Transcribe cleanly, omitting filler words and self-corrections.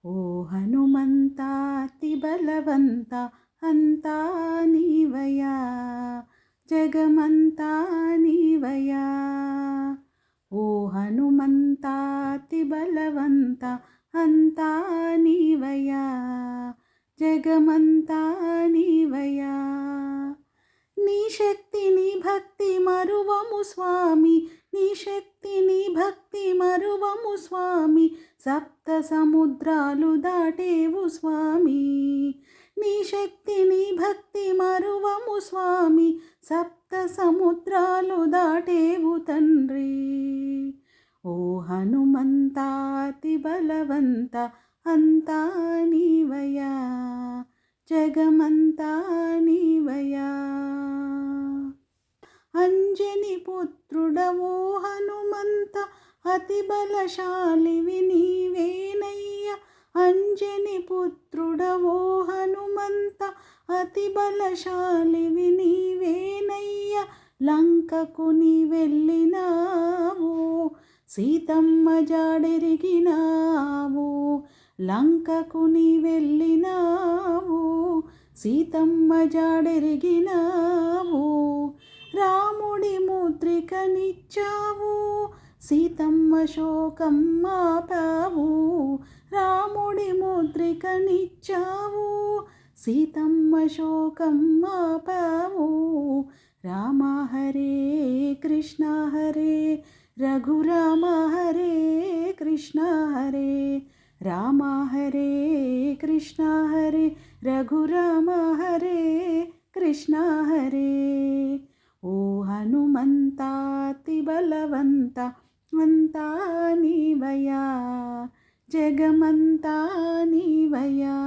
ఓ హనుమంత అతి బలవంత అంతా నీవయా జగమంతా నీవయా. ఓ హనుమంత అతి బలవంత అంతా నీవయా జగమంతా నీవయా. నీ శక్తి నీ భక్తి మరువము స్వామి, నీ శక్తి నీ భక్తి మరువము స్వామి, సప్త సముద్రాలు దాటేవు స్వామి. నీ శక్తి నీ భక్తి మరువము స్వామి, సప్త సముద్రాలు దాటేవు తండ్రి. ఓ హనుమంత అతి బలవంత అంతా నీవయా జగమంతా నీవయా. అంజని పుత్రుడవో హనుమంత అతి బలశాలివి నీవేనయ్య. అంజని పుత్రుడవో హనుమంత అతి బలశాలివి నీవేనయ్య. లంకకు నీ వెళ్ళినావు సీతమ్మ జాడెరిగినావు. లంకకు నీ వెళ్ళినావు సీతమ్మ జాడెరిగినావు. రాముడి ముద్రికనిచ్చావు సీతమ్మ శోకం ఆపావు. రాముడి ముద్రికనిచ్చావు సీతమ్మ శోకం ఆపావు. రామ హరే కృష్ణ హరే రఘురామ హరే కృష్ణ హరే రామ హరే కృష్ణ హరే రఘురామ హరే కృష్ణ హరే. ఓ హనుమంత అతి బలవంత అంతా నీవయా జగమంతా నీవయా.